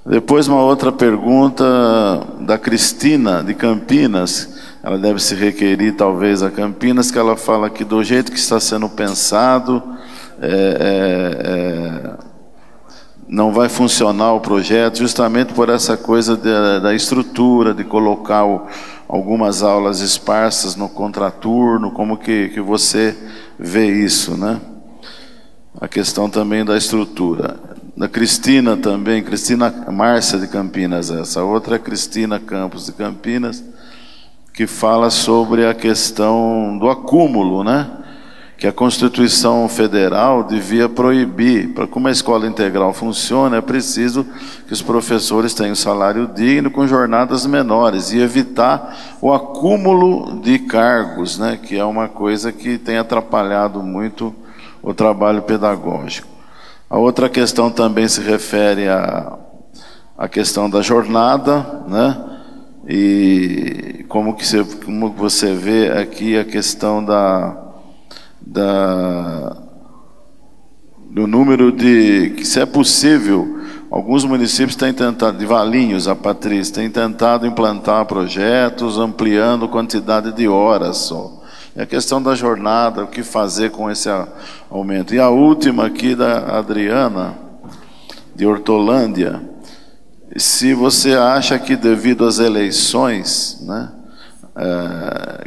Speaker 1: Depois uma outra pergunta da Cristina de Campinas, ela deve se requerir talvez a Campinas, que ela fala que do jeito que está sendo pensado, não vai funcionar o projeto, justamente por essa coisa da estrutura, de colocar algumas aulas esparsas no contraturno. Como que você vê isso, né? A questão também da estrutura. Da Cristina também, Cristina Márcia de Campinas, essa outra é Cristina Campos de Campinas, que fala sobre a questão do acúmulo, né? Que a Constituição Federal devia proibir. Para como a escola integral funciona, é preciso que os professores tenham salário digno com jornadas menores e evitar o acúmulo de cargos, né? Que é uma coisa que tem atrapalhado muito o trabalho pedagógico. A outra questão também se refere à questão da jornada, né? E como você vê aqui a questão do número que, se é possível, alguns municípios têm tentado, de Valinhos, a Patrícia, têm tentado implantar projetos ampliando a quantidade de horas só. E a questão da jornada, o que fazer com esse aumento. E a última aqui da Adriana, de Hortolândia, se você acha que devido às eleições, né,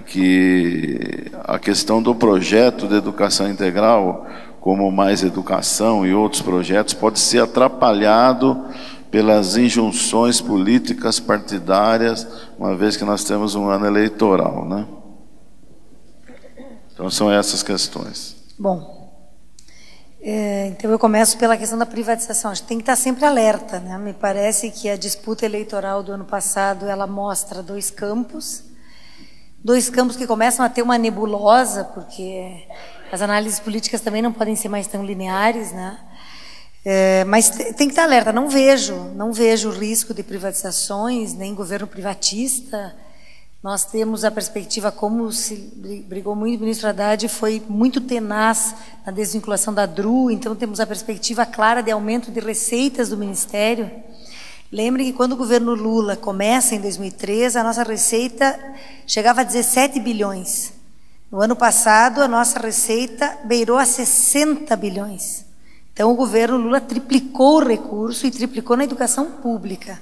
Speaker 1: que a questão do projeto de educação integral, como Mais Educação e outros projetos, pode ser atrapalhado pelas injunções políticas partidárias, uma vez que nós temos um ano eleitoral, né? Então são essas questões.
Speaker 2: Bom, então eu começo pela questão da privatização. Acho que tem que estar sempre alerta, né? Me parece que a disputa eleitoral do ano passado, ela mostra dois campos que começam a ter uma nebulosa, porque as análises políticas também não podem ser mais tão lineares, né? Mas tem que estar alerta. Não vejo risco de privatizações, nem governo privatista. Nós temos a perspectiva, como se brigou muito o ministro Haddad, foi muito tenaz na desvinculação da DRU, então temos a perspectiva clara de aumento de receitas do Ministério. Lembrem que quando o governo Lula começa em 2003, a nossa receita chegava a 17 bilhões. No ano passado, a nossa receita beirou a 60 bilhões. Então, o governo Lula triplicou o recurso e triplicou na educação pública.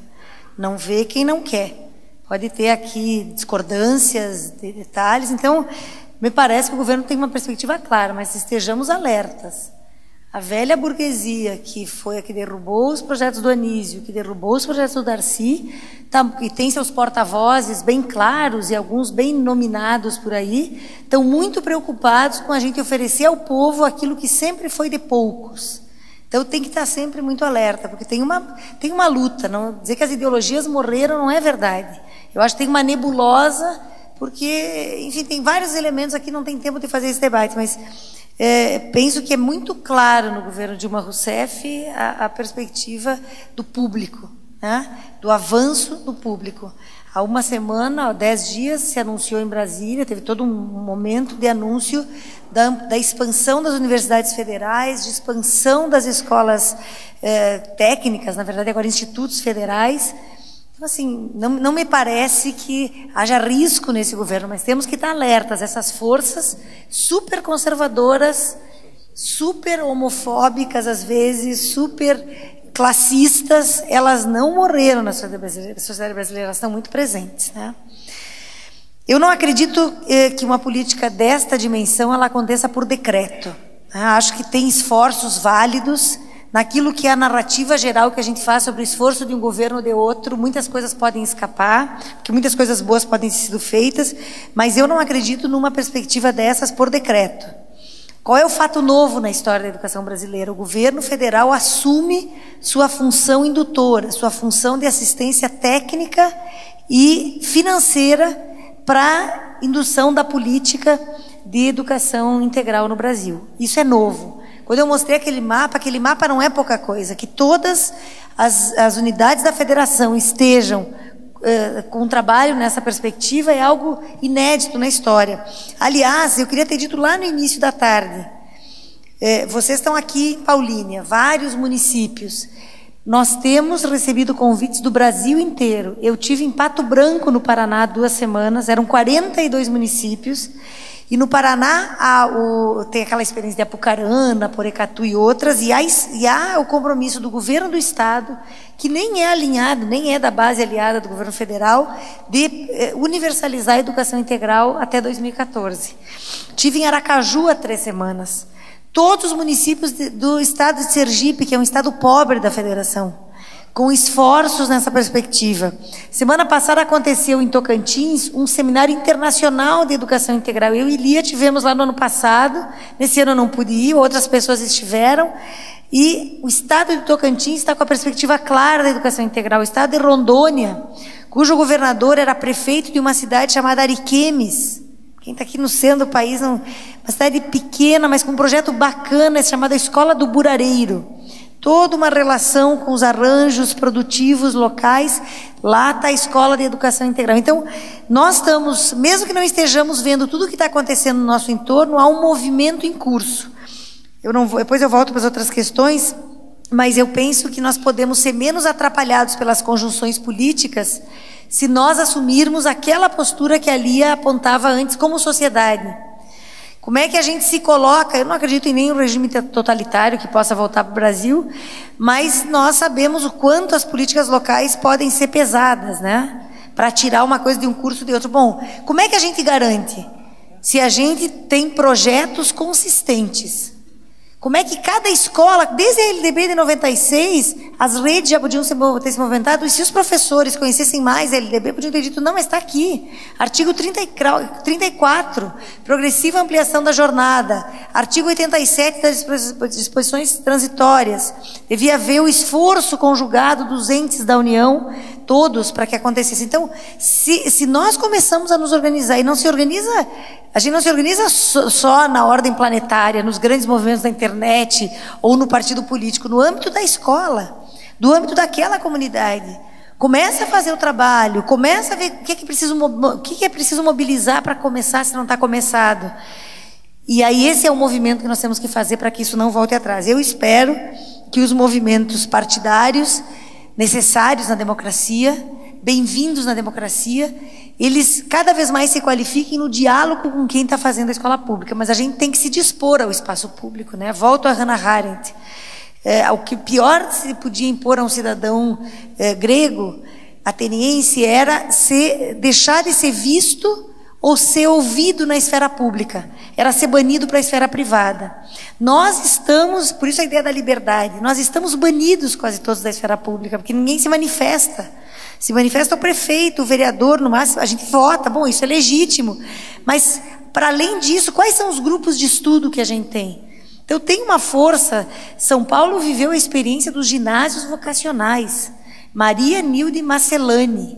Speaker 2: Não vê quem não quer. Pode ter aqui discordâncias de detalhes. Então, me parece que o governo tem uma perspectiva clara, mas estejamos alertas. A velha burguesia, que foi a que derrubou os projetos do Anísio, que derrubou os projetos do Darcy, e tem seus porta-vozes bem claros e alguns bem nominados por aí, estão muito preocupados com a gente oferecer ao povo aquilo que sempre foi de poucos. Então tem que estar sempre muito alerta, porque tem uma luta. Não, dizer que as ideologias morreram não é verdade. Eu acho que tem uma nebulosa, porque, enfim, tem vários elementos aqui, não tem tempo de fazer esse debate, mas penso que é muito claro no governo Dilma Rousseff a perspectiva do público, né? Do avanço do público. Há uma semana, há 10 dias, se anunciou em Brasília, teve todo um momento de anúncio da expansão das universidades federais, de expansão das escolas técnicas, na verdade agora institutos federais. Então, assim, não me parece que haja risco nesse governo, mas temos que estar alertas. Essas forças super conservadoras, super homofóbicas, às vezes, super classistas, elas não morreram na sociedade brasileira, elas estão muito presentes, né? Eu não acredito que uma política desta dimensão ela aconteça por decreto, né? Acho que tem esforços válidos naquilo que é a narrativa geral que a gente faz sobre o esforço de um governo ou de outro, muitas coisas podem escapar, porque muitas coisas boas podem ter sido feitas, mas eu não acredito numa perspectiva dessas por decreto. Qual é o fato novo na história da educação brasileira? O governo federal assume sua função indutora, sua função de assistência técnica e financeira para a indução da política de educação integral no Brasil. Isso é novo. Quando eu mostrei aquele mapa não é pouca coisa, que todas as unidades da federação estejam com um trabalho nessa perspectiva é algo inédito na história. Aliás, eu queria ter dito lá no início da tarde, vocês estão aqui em Paulínia, vários municípios, nós temos recebido convites do Brasil inteiro. Eu tive em Pato Branco, no Paraná, há 2 semanas, eram 42 municípios, e no Paraná tem aquela experiência de Apucarana, Porecatu e outras, e há o compromisso do governo do Estado, que nem é alinhado, nem é da base aliada do governo federal, de universalizar a educação integral até 2014. Tive em Aracaju há 3 semanas. Todos os municípios do estado de Sergipe, que é um estado pobre da federação, com esforços nessa perspectiva. Semana passada aconteceu em Tocantins um seminário internacional de educação integral. Eu e Lia tivemos lá no ano passado, nesse ano eu não pude ir, outras pessoas estiveram, e o estado de Tocantins está com a perspectiva clara da educação integral. O estado de Rondônia, cujo governador era prefeito de uma cidade chamada Ariquemes. Quem está aqui no centro do país, uma cidade pequena, mas com um projeto bacana, chamada Escola do Burareiro. Toda uma relação com os arranjos produtivos locais, lá está a Escola de Educação Integral. Então, nós estamos, mesmo que não estejamos vendo tudo o que está acontecendo no nosso entorno, há um movimento em curso. Depois eu volto para as outras questões, mas eu penso que nós podemos ser menos atrapalhados pelas conjunções políticas se nós assumirmos aquela postura que a Lia apontava antes como sociedade. Como é que a gente se coloca? Eu não acredito em nenhum regime totalitário que possa voltar para o Brasil, mas nós sabemos o quanto as políticas locais podem ser pesadas, né? Para tirar uma coisa de um curso de outro. Bom, como é que a gente garante? Se a gente tem projetos consistentes. Como é que cada escola, desde a LDB de 96, as redes já podiam ter se movimentado, e se os professores conhecessem mais a LDB, podiam ter dito, não, mas está aqui. Artigo 34, progressiva ampliação da jornada. Artigo 87 das disposições transitórias. Devia haver o esforço conjugado dos entes da União, todos, para que acontecesse. Então, se nós começamos a nos organizar, e não se organiza... A gente não se organiza só na ordem planetária, nos grandes movimentos da internet ou no partido político, no âmbito da escola, do âmbito daquela comunidade. Começa a fazer o trabalho, começa a ver o que é preciso mobilizar para começar, se não está começado. E aí esse é o movimento que nós temos que fazer para que isso não volte atrás. Eu espero que os movimentos partidários necessários na democracia, bem-vindos na democracia, eles cada vez mais se qualifiquem no diálogo com quem está fazendo a escola pública, mas a gente tem que se dispor ao espaço público, né? Volto a Hannah Arendt. O que pior se podia impor a um cidadão grego, ateniense, era deixar de ser visto ou ser ouvido na esfera pública, era ser banido para a esfera privada. Nós estamos, por isso a ideia da liberdade, nós estamos banidos quase todos da esfera pública, porque ninguém se manifesta. Se manifesta o prefeito, o vereador, no máximo, a gente vota, bom, isso é legítimo. Mas, para além disso, quais são os grupos de estudo que a gente tem? Então, tem uma força. São Paulo viveu a experiência dos ginásios vocacionais. Maria Nilde Marcelani,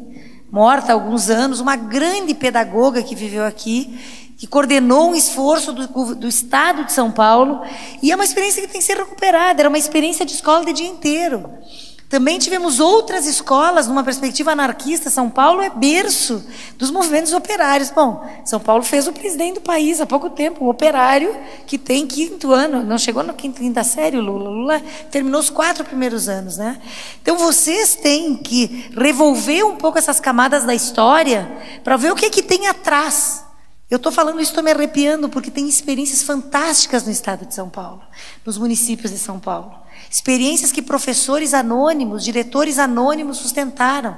Speaker 2: morta há alguns anos, uma grande pedagoga que viveu aqui, que coordenou um esforço do Estado de São Paulo, e é uma experiência que tem que ser recuperada, era uma experiência de escola de dia inteiro. Também tivemos outras escolas, numa perspectiva anarquista. São Paulo é berço dos movimentos operários. Bom, São Paulo fez o presidente do país há pouco tempo, um operário que tem 5º ano, não chegou na quinta série, o Lula. Lula terminou os 4 primeiros anos, né? Então vocês têm que revolver um pouco essas camadas da história para ver o que tem atrás. Eu estou falando isso, estou me arrepiando, porque tem experiências fantásticas no estado de São Paulo, nos municípios de São Paulo. Experiências que professores anônimos, diretores anônimos sustentaram.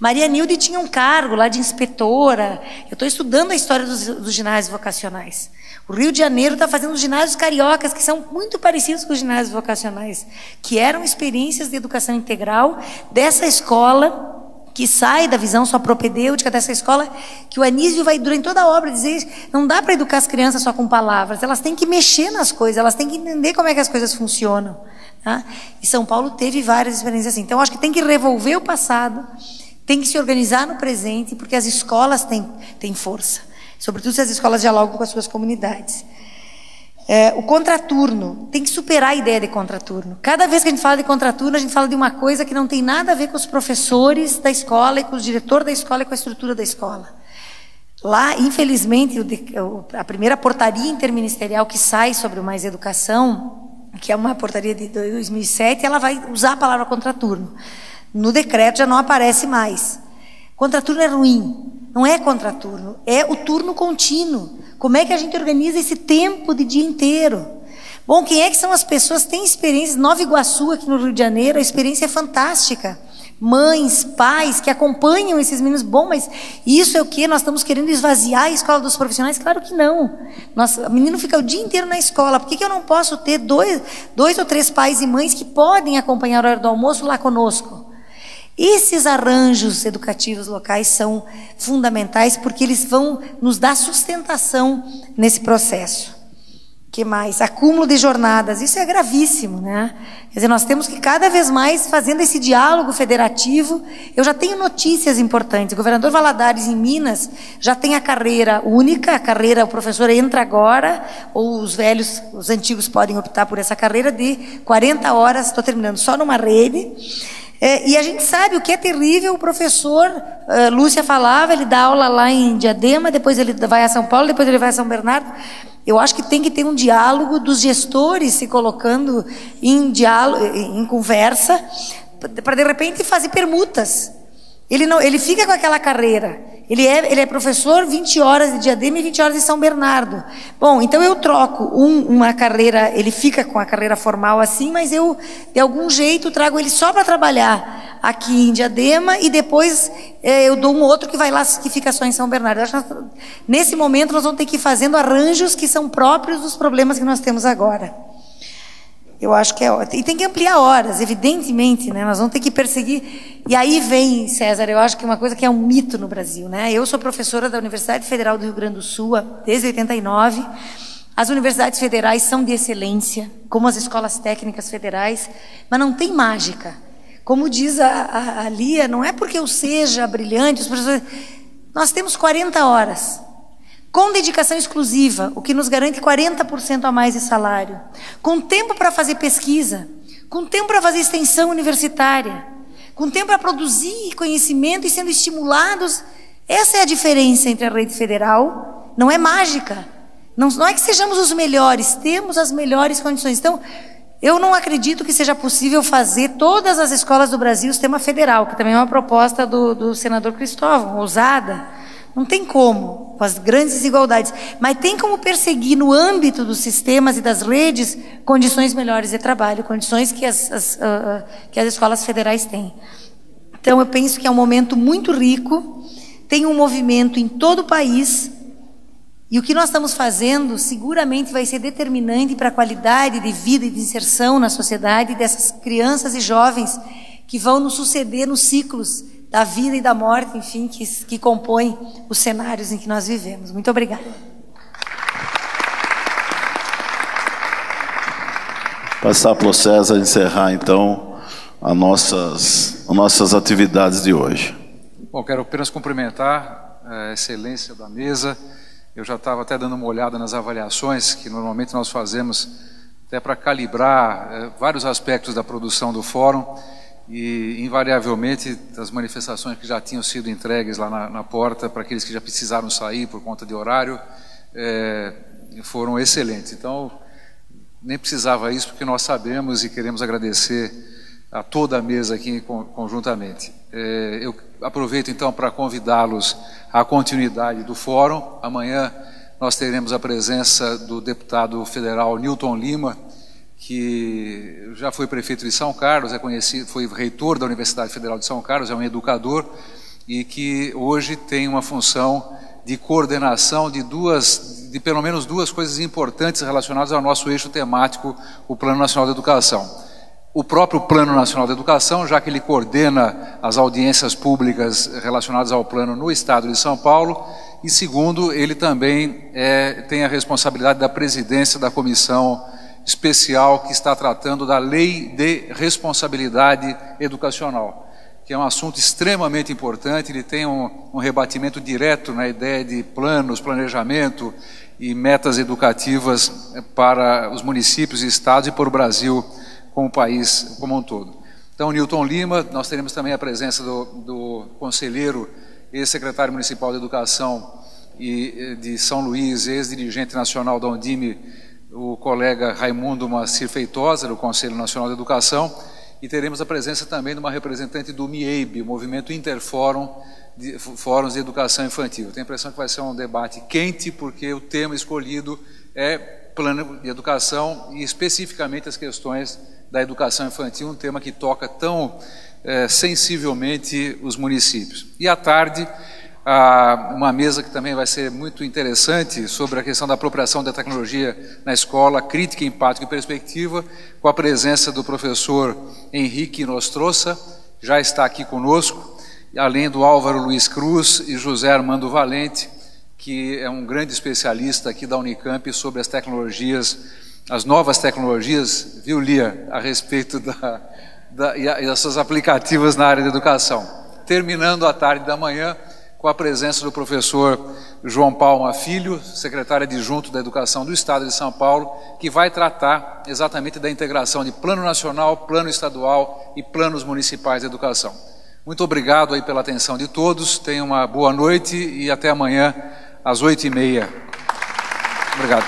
Speaker 2: Maria Nilde tinha um cargo lá de inspetora. Eu estou estudando a história dos ginásios vocacionais. O Rio de Janeiro está fazendo os ginásios cariocas, que são muito parecidos com os ginásios vocacionais, que eram experiências de educação integral dessa escola, que sai da visão só propedêutica dessa escola, que o Anísio vai, durante toda a obra, dizer: não dá para educar as crianças só com palavras, elas têm que mexer nas coisas, elas têm que entender como é que as coisas funcionam. Tá? E São Paulo teve várias experiências assim. Então, acho que tem que revolver o passado, tem que se organizar no presente, porque as escolas têm força, sobretudo se as escolas dialogam com as suas comunidades. O contraturno, tem que superar a ideia de contraturno. Cada vez que a gente fala de contraturno, a gente fala de uma coisa que não tem nada a ver com os professores da escola e com o diretor da escola e com a estrutura da escola. Lá, infelizmente, a primeira portaria interministerial que sai sobre o Mais Educação, que é uma portaria de 2007, ela vai usar a palavra contraturno. No decreto já não aparece mais. Contraturno é ruim. Não é contraturno, é o turno contínuo. Como é que a gente organiza esse tempo de dia inteiro? Bom, quem é que são as pessoas? Tem experiências, Nova Iguaçu, aqui no Rio de Janeiro, a experiência é fantástica. Mães, pais que acompanham esses meninos. Bom, mas isso é o quê? Nós estamos querendo esvaziar a escola dos profissionais? Claro que não. O menino fica o dia inteiro na escola. Por que eu não posso ter dois ou três pais e mães que podem acompanhar a hora do almoço lá conosco? Esses arranjos educativos locais são fundamentais, porque eles vão nos dar sustentação nesse processo. O que mais? Acúmulo de jornadas, isso é gravíssimo, né? Quer dizer, nós temos que cada vez mais, fazendo esse diálogo federativo. Eu já tenho notícias importantes. O governador Valadares, em Minas, já tem a carreira única, o professor entra agora, ou os antigos podem optar por essa carreira de 40 horas, estou terminando, só numa rede. E a gente sabe o que é terrível. O professor, Lúcia falava, ele dá aula lá em Diadema, depois ele vai a São Paulo, depois ele vai a São Bernardo. Eu acho que tem que ter um diálogo dos gestores se colocando em conversa, para de repente fazer permutas. Ele fica com aquela carreira. Ele é professor 20 horas de Diadema e 20 horas de São Bernardo. Bom, então eu troco uma carreira, ele fica com a carreira formal assim, mas eu, de algum jeito, trago ele só para trabalhar aqui em Diadema e depois eu dou um outro que vai lá, que fica só em São Bernardo. Eu acho que nesse momento nós vamos ter que ir fazendo arranjos que são próprios dos problemas que nós temos agora. Eu acho que é ótimo. E tem que ampliar horas, evidentemente, né? Nós vamos ter que perseguir. E aí vem, César, eu acho que uma coisa que é um mito no Brasil, né? Eu sou professora da Universidade Federal do Rio Grande do Sul desde 89. As universidades federais são de excelência, como as escolas técnicas federais, mas não tem mágica. Como diz a Lia, não é porque eu seja brilhante, os professores... Nós temos 40 horas. Com dedicação exclusiva, o que nos garante 40% a mais de salário, com tempo para fazer pesquisa, com tempo para fazer extensão universitária, com tempo para produzir conhecimento e sendo estimulados. Essa é a diferença entre a rede federal. Não é mágica, não é que sejamos os melhores, temos as melhores condições. Então, eu não acredito que seja possível fazer todas as escolas do Brasil sistema federal, que também é uma proposta do senador Cristóvão, ousada. Não tem como, com as grandes desigualdades, mas tem como perseguir no âmbito dos sistemas e das redes condições melhores de trabalho, condições que as escolas federais têm. Então eu penso que é um momento muito rico, tem um movimento em todo o país, e o que nós estamos fazendo seguramente vai ser determinante para a qualidade de vida e de inserção na sociedade dessas crianças e jovens que vão nos suceder nos ciclos da vida e da morte, enfim, que compõem os cenários em que nós vivemos. Muito obrigada.
Speaker 1: Passar para o César encerrar, então, as nossas atividades de hoje.
Speaker 5: Bom, quero apenas cumprimentar a excelência da mesa. Eu já estava até dando uma olhada nas avaliações que normalmente nós fazemos até para calibrar vários aspectos da produção do fórum. E, invariavelmente, as manifestações que já tinham sido entregues lá na porta, para aqueles que já precisaram sair por conta de horário, foram excelentes. Então, nem precisava isso, porque nós sabemos e queremos agradecer a toda a mesa aqui conjuntamente. Eu aproveito, então, para convidá-los à continuidade do fórum. Amanhã nós teremos a presença do deputado federal Newton Lima, que já foi prefeito de São Carlos, é conhecido, foi reitor da Universidade Federal de São Carlos, é um educador, e que hoje tem uma função de coordenação de pelo menos duas coisas importantes relacionadas ao nosso eixo temático, o Plano Nacional de Educação. O próprio Plano Nacional de Educação, já que ele coordena as audiências públicas relacionadas ao plano no Estado de São Paulo, e segundo, ele também tem a responsabilidade da presidência da comissão especial que está tratando da Lei de Responsabilidade Educacional, que é um assunto extremamente importante. Ele tem um rebatimento direto na ideia de planos, planejamento e metas educativas para os municípios e estados e para o Brasil como país como um todo. Então, Newton Lima, nós teremos também a presença do conselheiro, ex-secretário municipal de Educação e de São Luís, ex-dirigente nacional da Undime, o colega Raimundo Macir Feitosa, do Conselho Nacional de Educação, e teremos a presença também de uma representante do MIEIB, o Movimento Interfórum de Fóruns de Educação Infantil. Eu tenho a impressão que vai ser um debate quente, porque o tema escolhido é plano de educação e especificamente as questões da educação infantil, um tema que toca tão sensivelmente os municípios. E à tarde, uma mesa que também vai ser muito interessante sobre a questão da apropriação da tecnologia na escola, crítica, impacto e perspectiva, com a presença do professor Henrique Nostroça, que já está aqui conosco, além do Álvaro Luiz Cruz e José Armando Valente, que é um grande especialista aqui da Unicamp sobre as tecnologias, as novas tecnologias, viu, Lia, a respeito e das suas aplicativas na área da educação. Terminando a tarde da manhã com a presença do professor João Palma Filho, secretário adjunto da Educação do Estado de São Paulo, que vai tratar exatamente da integração de plano nacional, plano estadual e planos municipais de educação. Muito obrigado aí pela atenção de todos, tenham uma boa noite e até amanhã às 8h30. Obrigado.